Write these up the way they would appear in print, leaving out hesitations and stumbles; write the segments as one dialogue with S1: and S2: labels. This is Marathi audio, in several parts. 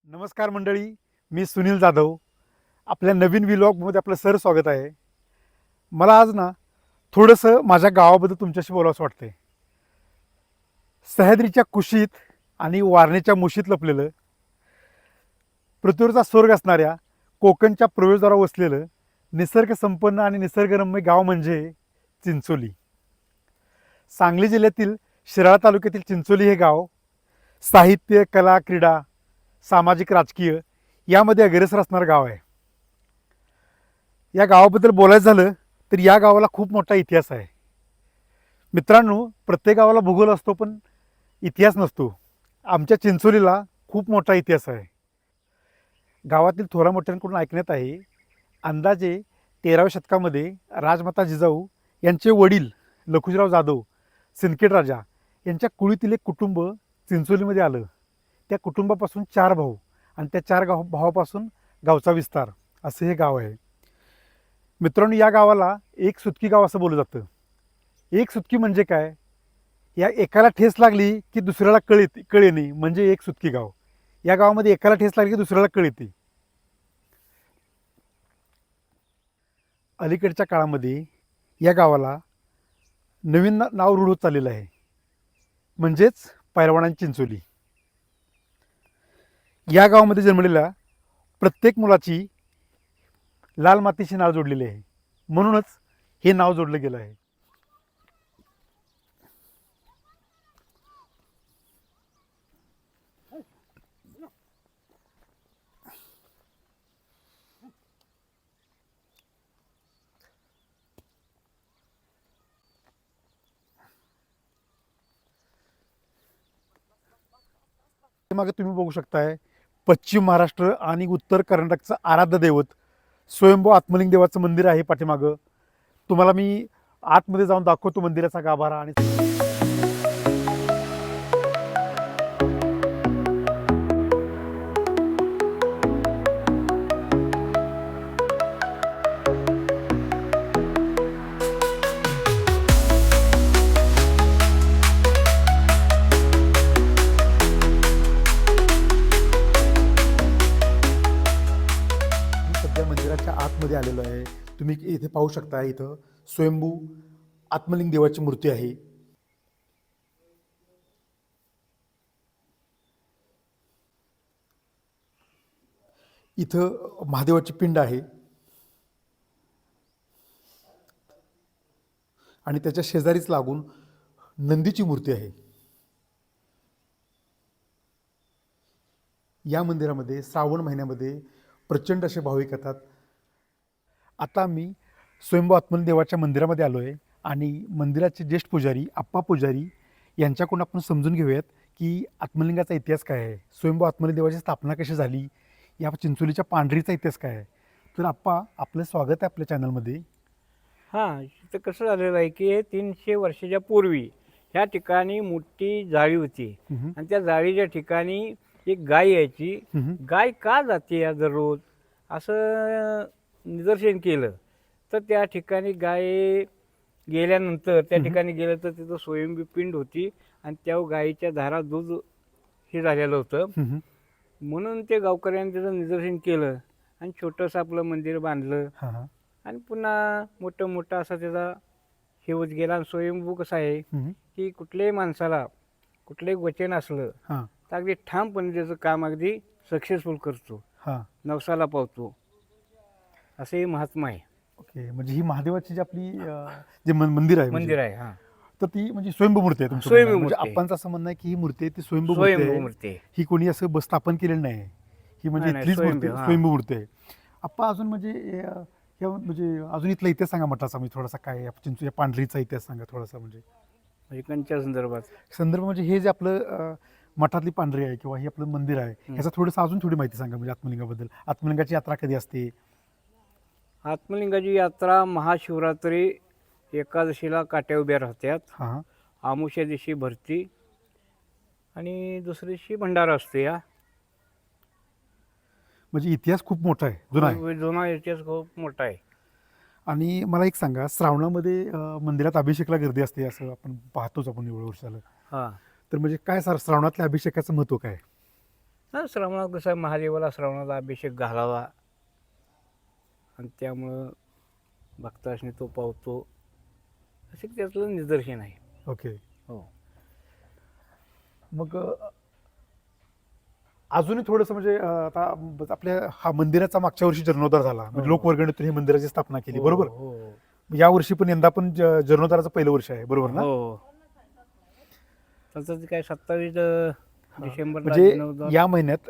S1: नमस्कार मंडळी, मी सुनील जाधव. आपल्या नवीन व्लॉगमध्ये आपलं सर स्वागत आहे. मला आज ना थोडंसं माझ्या गावाबद्दल तुमच्याशी बोलावंसं वाटतंय. सह्याद्रीच्या कुशीत आणि वारणेच्या मुशीत लपलेलं, पृथ्वीवरचा स्वर्ग असणाऱ्या कोकणच्या प्रवेशद्वारावर वसलेलं निसर्ग संपन्न आणि निसर्गरम्य गाव म्हणजे चिंचोली. सांगली जिल्ह्यातील शिराळा तालुक्यातील चिंचोली हे गाव साहित्य, कला, क्रीडा, सामाजिक, राजकीय यामध्ये अग्रेसर असणारं गाव आहे. या गावाबद्दल बोलायचं झालं तर या गावाला खूप मोठा इतिहास आहे. मित्रांनो, प्रत्येक गावाला भूगोल असतो पण इतिहास नसतो. आमच्या चिंचोलीला खूप मोठा इतिहास आहे. गावातील थोरा मोठ्यांकडून ऐकण्यात आहे, अंदाजे 13व्या शतकामध्ये राजमाता जिजाऊ यांचे वडील लखुजीराव जाधव सिंदखेड राजा यांच्या कुळीतील एक कुटुंब चिंचोलीमध्ये आलं. त्या कुटुंबापासून 4 भाऊ आणि त्या 4 भावापासून गावचा विस्तार असं हे गाव आहे. मित्रांनो, या गावाला एक सुतकी गाव असं बोललं जातं. एक सुतकी म्हणजे काय? या एकाला ठेस लागली की दुसऱ्याला कळ येणे म्हणजे एक सुतकी गाव. या गावामध्ये एकाला ठेस लागली की दुसऱ्याला कळ येते. अलीकडच्या काळामध्ये या गावाला नवीन नाव रूढ होत चाललेलं आहे, म्हणजेच पैलवानांची चिंचोली. या गावामध्ये जन्मलेल्या प्रत्येक मुलाची लाल मातीशी नाव जोडलेले आहे, म्हणूनच हे नाव जोडलं गेलं आहे. मागे तुम्ही बघू शकताय, पश्चिम महाराष्ट्र आणि उत्तर कर्नाटकचं आराध्य दैवत स्वयंभू आत्मलिंग देवाचं मंदिर आहे पाठीमागं. तुम्हाला मी आतमध्ये जाऊन दाखवतो मंदिराचा गाभारा. आणि सध्या मंदिराच्या आतमध्ये आलेलो आहे. तुम्ही इथे पाहू शकता, इथं स्वयंभू आत्मलिंग देवाची मूर्ती आहे. इथं महादेवाची पिंड आहे आणि त्याच्या शेजारीच लागून नंदीची मूर्ती आहे. या मंदिरामध्ये श्रावण महिन्यामध्ये प्रचंड असे भाविक येतात. आता मी स्वयंभू आत्मलिंग देवाच्या मंदिरामध्ये आलो आहे आणि मंदिराचे ज्येष्ठ पुजारी आप्पा पुजारी यांच्याकडून आपण समजून घेऊयात की आत्मलिंगाचा इतिहास काय आहे, स्वयंभू आत्मलिंग देवाची स्थापना कशी झाली, या चिंचोलीच्या पांढरीचा इतिहास काय आहे. तर आप्पा, आपलं स्वागत आहे आपल्या चॅनलमध्ये.
S2: हां, इथं कसं झालेलं आहे की 300 वर्षाच्या पूर्वी ह्या ठिकाणी मोठी जाळी होती आणि त्या जाळीच्या ठिकाणी एक गाय यायची. गाय का जाते या दररोज असं निदर्शन केलं तर त्या ठिकाणी गाय गेल्यानंतर त्या ठिकाणी गेलं तर तिथं स्वयंभू पिंड होती आणि त्या गायीच्या धारा दूध हे झालेलं होतं. म्हणून ते गावकऱ्यांनी त्याचं निदर्शन केलं आणि छोटंसं आपलं मंदिर बांधलं आणि पुन्हा मोठं असा त्याचा हे होत गेला. आणि स्वयंभू कसं आहे की कुठल्याही माणसाला कुठलंही वचन असलं तर अगदी ठामपणे त्याचं काम अगदी सक्सेसफुल करतो, नवसाला पावतो, असं हे महात्मा आहे.
S1: ओके, म्हणजे ही महादेवाची जी आपली जे मंदिर आहे
S2: हां,
S1: तर ती म्हणजे स्वयंभू मूर्ती आहे तुमचं
S2: स्वयंभू
S1: म्हणणं आहे. म्हणजे
S2: मूर्ती आहे.
S1: आपणचं असं म्हणणं आहे की ही मूर्ती आहे ती स्वयंभू मूर्ती
S2: मूर्ती
S1: आहे.
S2: आहे.
S1: ही कोणी असं स्थापन केलेलं नाही आहे. ही म्हणजे
S2: नाही,
S1: इथलीच मूर्ती,
S2: स्वयंभू, हां.
S1: स्वयंभू मूर्ती आहे. आप्पा, अजून म्हणजे म्हणजे अजून इथला इतिहास सांगा मठाचा, म्हणजे थोडासा काय चिंचोली पांढरीचा इतिहास सांगा थोडासा. म्हणजे
S2: कंच्या
S1: संदर्भ म्हणजे हे जे आपलं मठातली पांढरी आहे किंवा हे आपलं मंदिर आहे, ह्याचा थोडंसं अजून थोडी माहिती सांगा म्हणजे आत्मलिंगाबद्दल. आत्मलिंगाची यात्रा कधी असते?
S2: आत्मलिंगाची यात्रा महाशिवरात्री एकादशीला काट्या उभ्या राहतात.
S1: हां,
S2: आमुष्या दिवशी भरती आणि दुसऱ्या दिवशी भंडारा असतो. या
S1: म्हणजे इतिहास खूप मोठा आहे, जुना आहे.
S2: जुना इतिहास खूप मोठा आहे.
S1: आणि मला एक सांगा, श्रावणामध्ये मंदिरात अभिषेकला गर्दी असते असं आपण पाहतोच, आपण एवढं वर्ष झालं.
S2: हां,
S1: तर म्हणजे काय सर, श्रावणातल्या अभिषेकाचं महत्त्व काय?
S2: हा श्रावणात कसं आहे, महादेवाला श्रावणाला अभिषेक घालावा आणि त्यामुळं भक्तासनी तो पावतो, असे त्यातलं निदर्शन आहे.
S1: ओके.
S2: हो.
S1: मग अजूनही थोडंसं म्हणजे आता आपल्या हा मंदिराचा मागच्या वर्षी जीर्णोद्धार झाला, म्हणजे
S2: हो.
S1: लोकवर्गणीतून ही मंदिराची स्थापना केली, बरोबर?
S2: हो, हो.
S1: या वर्षी पण यंदा पण जीर्णोद्धाराचं पहिलं वर्ष आहे, बरोबर ना?
S2: हो. त्याचं ते काय 27 डिसेंबरला
S1: म्हणजे
S2: जीर्णोद्धार.
S1: या महिन्यात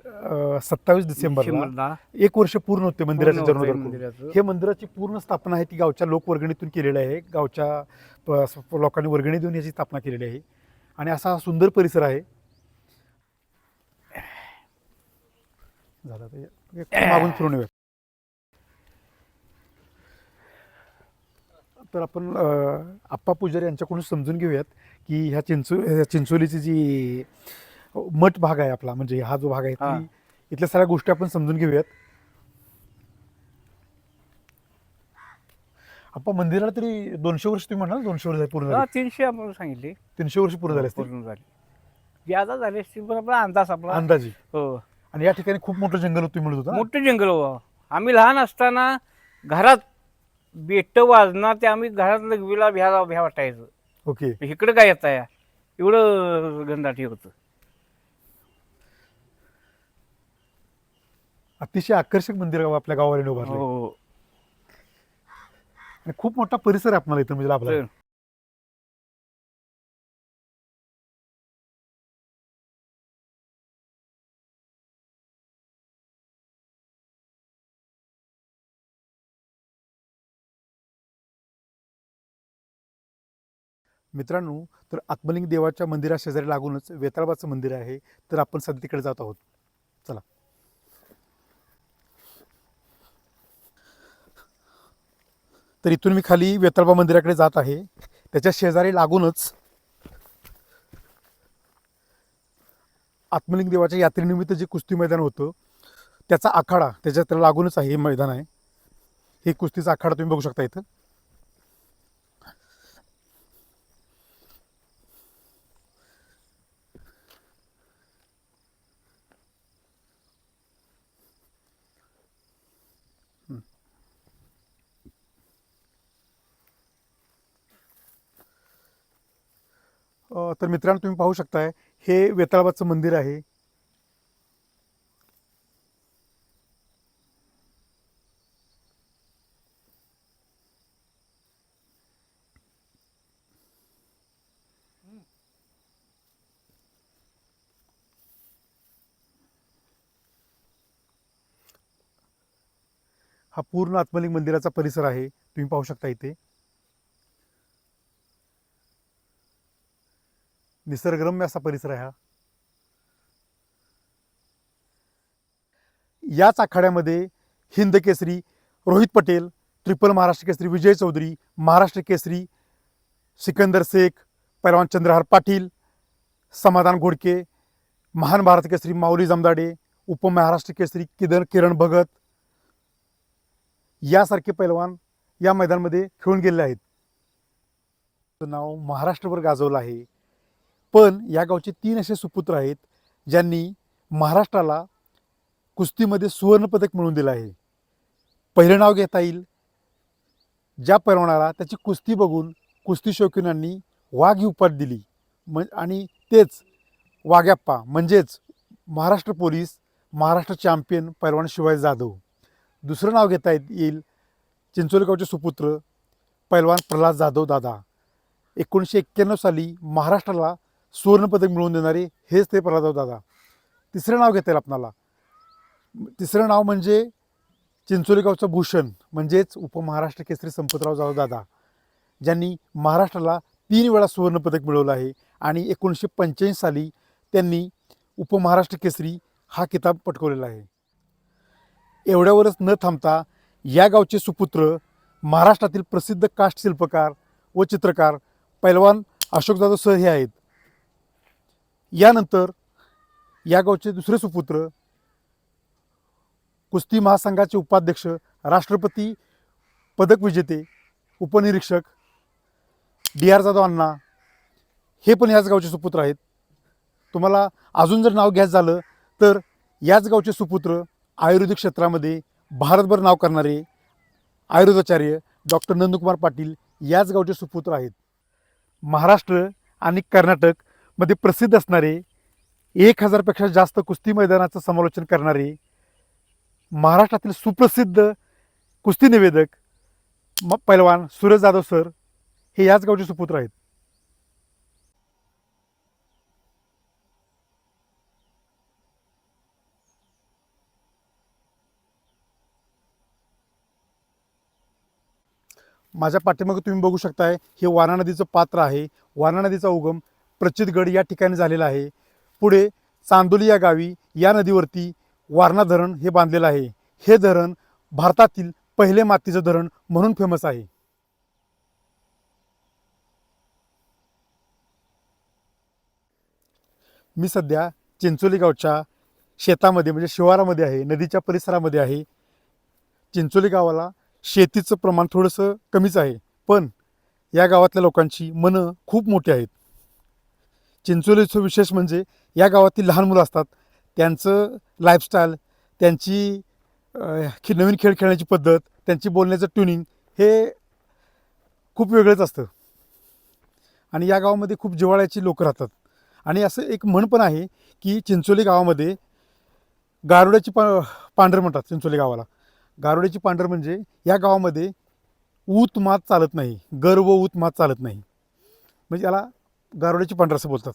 S1: 27 डिसेंबरला
S2: डिसेंबरला
S1: 1 वर्ष पूर्ण होते मंदिराचे
S2: पूर्ण होतंय
S1: जीर्णोद्धार करून.
S2: मंदिराचं.
S1: हे मंदिराची पूर्ण स्थापना आहे ती गावच्या लोकवर्गणीतून केलेली आहे. गावच्या लोकांनी वर्गणी देऊन याची स्थापना केलेली आहे आणि असा हा सुंदर परिसर आहे. झालं आता एक मागून फिरून येऊया. तर आपण आप्पा पुजारी यांच्याकडून समजून घेऊयात की ह्या चिंचोलीची जी मठ भाग आहे आपला, म्हणजे हा जो भाग आहे
S2: हा.
S1: इथल्या सगळ्या गोष्टी आपण समजून घेऊयात. आप्पा मंदिराला तरी 200 वर्ष तुम्ही म्हणाल, 200 वर्ष पूर्ण झाली?
S2: 300 आपण सांगितले.
S1: 300 वर्ष पूर्ण झाले असतील
S2: पूर्ण झाली. ज्यादा झाले असतील पण आपला अंदाज आपला.
S1: अंदाजे.
S2: हो.
S1: आणि या ठिकाणी खूप मोठं जंगल होतं तुम्ही म्हणत होता.
S2: मोठं जंगल हो. आम्ही लहान असताना घरात बेट वाजणार ते आम्ही घरात लगवीला भ्या वाटायचं.
S1: ओके.
S2: इकडं काय येत आहे एवढं गंधाटी होतं.
S1: अतिशय आकर्षक मंदिर आपल्या गावाला उभारलं
S2: हो.
S1: आणि खूप मोठा परिसर आहे आपल्याला इथं म्हणजे लाभला.
S2: तर
S1: मित्रांनो, तर आत्मलिंग देवाच्या मंदिरा शेजारी लागूनच वेताळाचं मंदिर आहे. तर आपण सध्या तिकडे जात आहोत. चला. तर इथून मी खाली वेताळबा मंदिराकडे जात आहे. त्याच्या शेजारी लागूनच आत्मलिंग देवाच्या यात्रेनिमित्त जे कुस्ती मैदान होतं त्याचा आखाडा त्याच्या लागूनच आहे हे मैदान आहे. हे कुस्तीचा आखाडा तुम्ही बघू शकता इथं. तर मित्रांनो तुम्ही पाहू शकताय हे वेताळाचं मंदिर आहे. हा पूर्ण आत्मलिंग मंदिराचा परिसर आहे, तुम्ही पाहू शकता इथे. निसर्गरम्य असा परिसर आहे हा. याच आखाड्यामध्ये हिंद केसरी रोहित पटेल, ट्रिपल महाराष्ट्र केसरी विजय चौधरी, महाराष्ट्र केसरी सिकंदर शेख, पैलवान चंद्रहार पाटील, समाधान घोडके, महान भारत केसरी माऊली जमदाडे, उपमहाराष्ट्र केसरी किरण भगत यासारखे पैलवान या मैदानामध्ये खेळून गेलेले आहेत. नाव महाराष्ट्रभर गाजवलं आहे. पण या गावचे 3 असे सुपुत्र आहेत ज्यांनी महाराष्ट्राला कुस्तीमध्ये सुवर्णपदक मिळवून दिलं आहे. पहिलं नाव घेता येईल ज्या पैलवानाला त्याची कुस्ती बघून कुस्ती शौकीनांनी वाघ ही उपाधी दिली आणि तेच वाघ्याप्पा म्हणजेच महाराष्ट्र पोलीस महाराष्ट्र चॅम्पियन पैलवान शिवाजी जाधव. दुसरं नाव घेता येईल चिंचोली गावचे सुपुत्र पैलवान प्रल्हाद जाधव दादा. 1991 साली महाराष्ट्राला सुवर्णपदक मिळवून देणारे हेच ते प्रल्हाद जाधव दादा. तिसरं नाव घेता येईल आपणाला. तिसरं नाव म्हणजे चिंचोली गावचं भूषण म्हणजेच उपमहाराष्ट्र केसरी संपतराव जाधव दादा, ज्यांनी महाराष्ट्राला 3 वेळा सुवर्णपदक मिळवलं आहे आणि 1985 साली त्यांनी उपमहाराष्ट्र केसरी हा किताब पटकवलेला आहे. एवढ्यावरच न थांबता या गावचे सुपुत्र महाराष्ट्रातील प्रसिद्ध काष्ठ शिल्पकार व चित्रकार पैलवान अशोक जाधव सर हे आहेत. यानंतर या गावचे दुसरे सुपुत्र कुस्ती महासंघाचे उपाध्यक्ष, राष्ट्रपती पदक विजेते, उपनिरीक्षक DR जाधव अण्णा हे पण ह्याच गावचे सुपुत्र आहेत. तुम्हाला अजून जर नाव घ्यायचं झालं तर याच गावचे सुपुत्र आयुर्वेदिक क्षेत्रामध्ये भारतभर नाव करणारे आयुर्वेदाचार्य डॉक्टर नंदकुमार पाटील याच गावचे सुपुत्र आहेत. महाराष्ट्र आणि कर्नाटकमध्ये प्रसिद्ध असणारे 1000पेक्षा जास्त कुस्ती मैदानाचं समालोचन करणारे महाराष्ट्रातील सुप्रसिद्ध कुस्ती निवेदक पैलवान सूरज जाधव सर हे याच गावचे सुपुत्र आहेत. माझ्या पाठीमागे तुम्ही बघू शकताय हे वारणा नदीचं पात्र आहे. वारणा नदीचा उगम प्रचितगड या ठिकाणी झालेला आहे. पुढे चांदोली या गावी या नदीवरती वारणा धरण हे बांधलेलं आहे. हे धरण भारतातील पहिले मातीचं धरण म्हणून फेमस आहे. मी सध्या चिंचोली गावच्या शेतामध्ये म्हणजे शिवारामध्ये आहे, नदीच्या परिसरामध्ये आहे. चिंचोली गावाला शेतीचं प्रमाण थोडंसं कमीच आहे, पण या गावातल्या लोकांची मनं खूप मोठी आहेत. चिंचोलीचं विशेष म्हणजे या गावातील लहान मुलं असतात, त्यांचं लाईफस्टाईल, त्यांची नवीन खेळ खेळण्याची पद्धत, त्यांची बोलण्याचं ट्युनिंग हे खूप वेगळंच असतं. आणि या गावामध्ये खूप जिव्हाळ्याची लोक राहतात. आणि असं एक म्हण पण आहे की चिंचोली गावामध्ये गारुड्याची पांढर म्हणतात. चिंचोली गावाला गारुड्याची पांढर म्हणजे या गावामध्ये ऊत मात चालत नाही, गर्व ऊत मात चालत नाही, म्हणजे याला गारुड्याची पांढर असं बोलतात.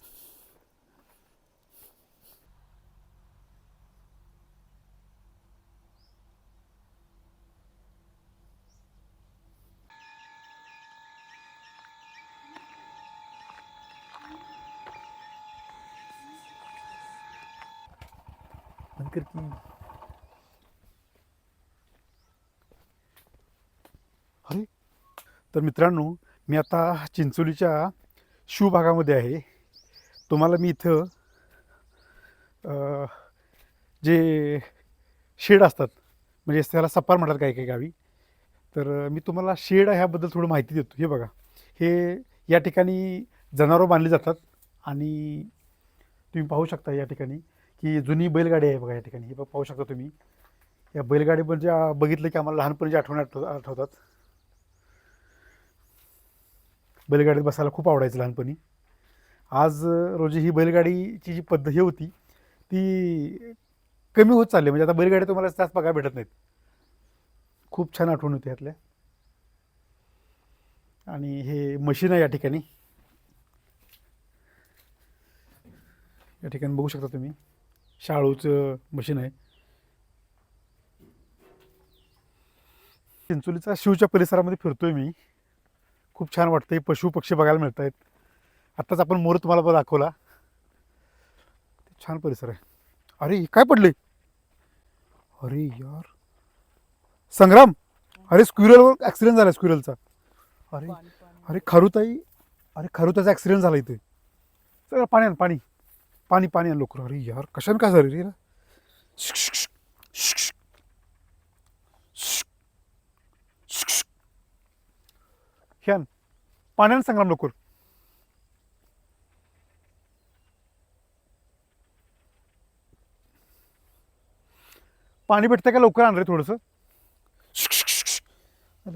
S1: अरे तर मित्रांनो, मी आता चिंचोलीच्या शिव भागामध्ये आहे. तुम्हाला मी इथं जे शेड असतात, म्हणजे त्याला सपार म्हणतात काही काही गावी, तर मी तुम्हाला शेड ह्याबद्दल थोडं माहिती देतो. हे बघा, हे या ठिकाणी जनावरं बांधली जातात. आणि तुम्ही पाहू शकता या ठिकाणी की जुनी बैलगाडी आहे बघा. या ठिकाणी हे पाहू शकता तुम्ही. या बैलगाडी म्हणजे बघितलं की आम्हाला लहानपणीची आठवण आठवतात. बैलगाडीत बसायला खूप आवडायचं लहानपणी. आज रोजी ही बैलगाडीची जी पद्धत ही होती ती कमी होत चालली. म्हणजे आता बैलगाडी तुम्हाला त्याच बघायला भेटत नाहीत. खूप छान आठवण होती यातल्या. आणि हे मशीन आहे या ठिकाणी. या ठिकाणी बघू शकता तुम्ही, शाळूचं मशीन आहे. चिंचोलीचा शिवच्या परिसरामध्ये फिरतोय मी. खूप छान वाटतंय. पशु पक्षी बघायला मिळत आहेत. आत्ताच आपण मोर तुम्हाला दाखवला. छान परिसर आहे. अरे काय पडले? अरे यार संग्राम, अरे स्क्विरलवर ॲक्सिडेंट झाला स्क्विरलचा. अरे अरे खारुताई, अरे खारुताचा ॲक्सिडेंट झाला इथे. सगळं पाणी आण, पाणी पाणी पाणी आण लवकर. अरे यार कशाने काय झालं रे? ह्यान पाण्यानं संग्राम लवकर. पाणी भेटतं का लवकर आण रे थोडंसं.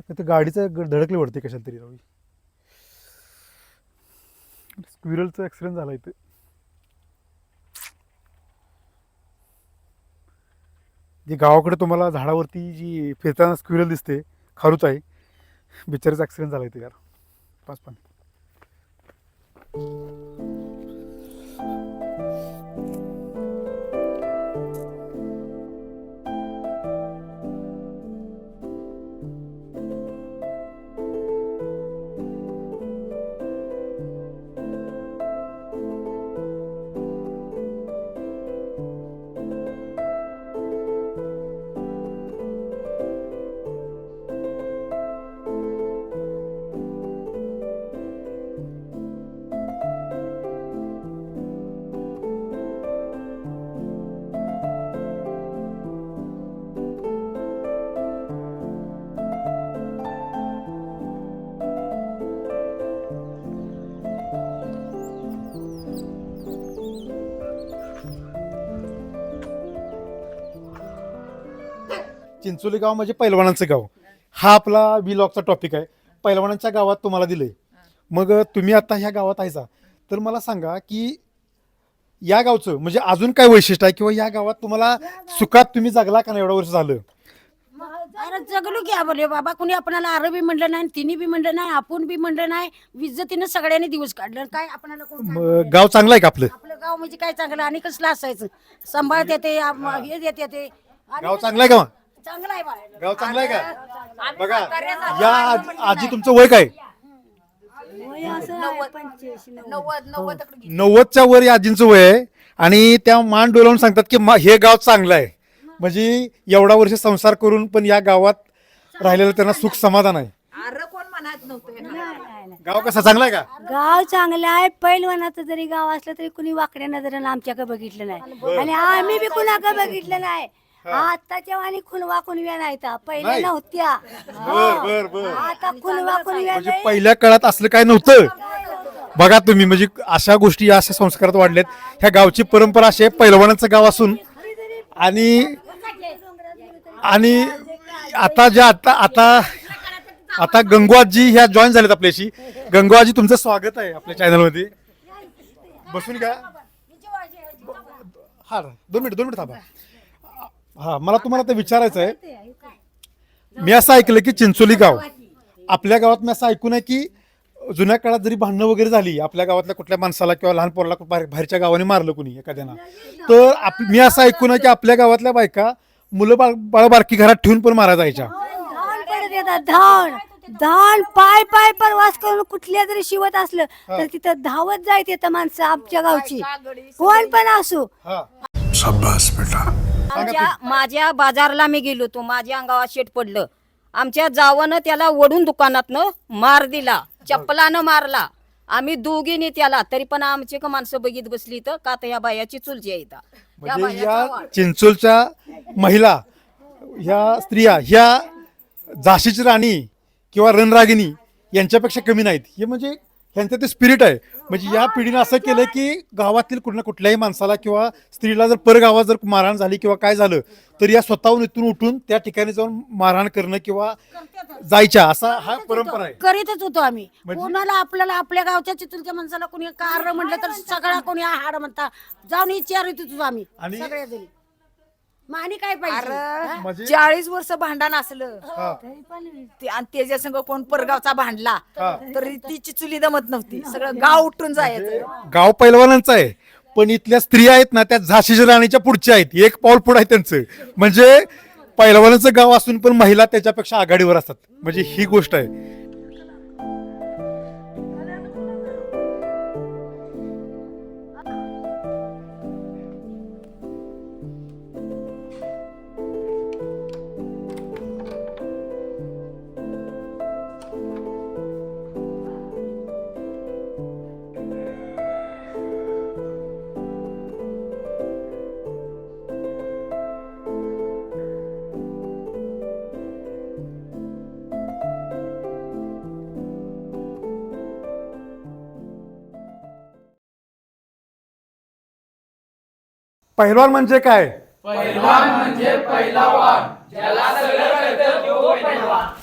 S1: ते गाडीचं धडकले वाटते कशाला तरी. रावी स्क्विरलचा ॲक्सिडेंट झाला इथे. जी गावाकडे तुम्हाला झाडावरती जी फिरताना स्क्विरल दिसते, खारुताई आहे, बिचारीचा ॲक्सिडेंट झाला इथे यार. पाच पाणी. चिंचोली गाव म्हणजे पैलवानांचं गाव. हा आपला व्लॉगचा टॉपिक आहे. पैलवानांच्या गावात तुम्हाला दिलंय. मग तुम्ही आता ह्या गावात आहेसा, तर मला सांगा की या गावचं म्हणजे अजून काय वैशिष्ट्य आहे, किंवा या गावात तुम्हाला सुखात तुम्ही जगला का नाही एवढं वर्ष झालं?
S3: अरे जगलो की बोले बाबा, कुणी आपणाला आरं बी म्हणलं नाही, तिने बी म्हणलं नाही, आपण बी म्हणलं नाही, इज्जतीनं सगळ्यांनी दिवस काढलं. काय आपणाला कोण काय म्हणलं?
S1: गाव चांगलं आहे का आपलं?
S3: आपलं गाव म्हणजे काय चांगलं आणि कसलं असायचं, सांभाळत येते हे देत येते. आणि
S1: गाव चांगलं आहे का?
S3: चांगलं आहे बा.
S1: गाव चांगलं आहे का? बघा या आजी तुमचं वय काय? 90च्या वर या आजींचं वय आहे आणि त्या मान डोलावून सांगतात की हे गाव चांगलं आहे. म्हणजे एवढा वर्ष संसार करून पण या गावात राहिलेलं त्यांना सुख समाधान आहे. गाव कसं चांगलं आहे का?
S4: गाव चांगलं आहे. पैलवानाचं जरी गाव असलं तरी कुणी वाकड्या नजरेनं आमच्याकडे बघितलं नाही आणि आम्ही बी कुणाकडे बघितलं नाही. आताच्या वाणी खुनवा खुनव्या नाही तर पहिल्या
S1: नाही.
S4: नव्हत्या.
S1: बर बर.
S4: आता खुनवा खुनव्या
S1: म्हणजे पहिल्या काळात असलं काय नव्हतं. बघा तुम्ही, म्हणजे अशा गोष्टी अशा संस्कारात वाढल्यात. ह्या गावची परंपरा अशी आहे, पैलवानाचं गाव असून आणि आणि आता ज्या आता आता आता गंगूआजी ह्या जॉईन झाल्यात आपल्याशी. गंगूआजी तुमचं स्वागत आहे आपल्या चॅनलमध्ये. बसून घ्या. हा 2 मिनिट थांबा. हा मला तुम्हाला ते विचारायचं आहे. मी असं ऐकलं की चिंचोली गाव, आपल्या गावात मी असं ऐकून आहे की जुन्या काळात जरी भांडणं वगैरे झाली, आपल्या गावातल्या कुठल्या माणसाला किंवा लहान पोराला बाहेरच्या गावाने मारलं कुणी एखाद्यानं, तर मी असं ऐकून आहे की आपल्या गावातल्या बायका मुलं बाळ बारकी घरात ठेवून पण मारा जायच्या.
S4: धान पडत येतात. धान धान पाय पाय प्रवास करून कुठल्या जरी शिवत असलं तर तिथं धावत जायत येतं माणसं आमच्या गावची, कोण पण असो.
S1: हा
S5: शाबाश बेटा.
S3: माझ्या बाजारला मी गेलो तो, माझ्या अंगावर शेट पडलं. आमच्या जावानं त्याला ओढून दुकानातनं मार दिला, चप्पलानं मारला. आम्ही दोघींनी त्याला, तरी पण आमची का माणसं बघित बसली तर का तर या बायाची चुलची आहे इथं. या
S1: म्हणजे
S3: बायाचा
S1: या
S3: वाढ.
S1: चिंचोलच्या महिला, ह्या स्त्रिया, ह्या झाशीची राणी किंवा रणरागिणी यांच्यापेक्षा कमी नाहीत. हे म्हणजे ह्यांचं ते स्पिरिट आहे. म्हणजे या पिढीनं असं केलं की गावातील कुठल्याही माणसाला किंवा स्त्रीला जर परगावात जर मारहाण झाली किंवा काय झालं तर या स्वतःहून इथून उठून त्या ठिकाणी जाऊन मारहाण करणं किंवा जायच्या, असा हा परंपरा आहे.
S3: करीतच होतो आम्ही.
S1: म्हणजे-
S3: कोणाला आपल्याला आपल्या गावच्या चितूरच्या माणसाला कोणी कार म्हटलं तर सगळा कोणी हाड म्हणता जाऊन विचारित होतो आम्ही
S1: आणि-
S3: सगळ्या जणी. मग आणि काय पाहिजे? हा?
S1: म्हणजे
S6: 40 वर्ष भांडण असलं
S1: हा,
S6: आणि त्याच्या संग कोण परगावचा भांडला
S1: हा.
S6: तर तिची चुली दमत नव्हती, सगळं गाव उठून जायचं.
S1: गाव पैलवानांचं आहे, पण इथल्या स्त्रिया आहेत ना त्या झाशीच्या राणीच्या पुढच्या आहेत. एक पाऊल पुढे आहे त्यांचं. म्हणजे पैलवानाचं गाव असून पण महिला त्याच्यापेक्षा आघाडीवर असतात. म्हणजे ही गोष्ट आहे. पहिलवान म्हणजे काय?
S7: पहिलवान म्हणजे पहिला वान, ज्याला सगळं कळतं तो पहिलवान.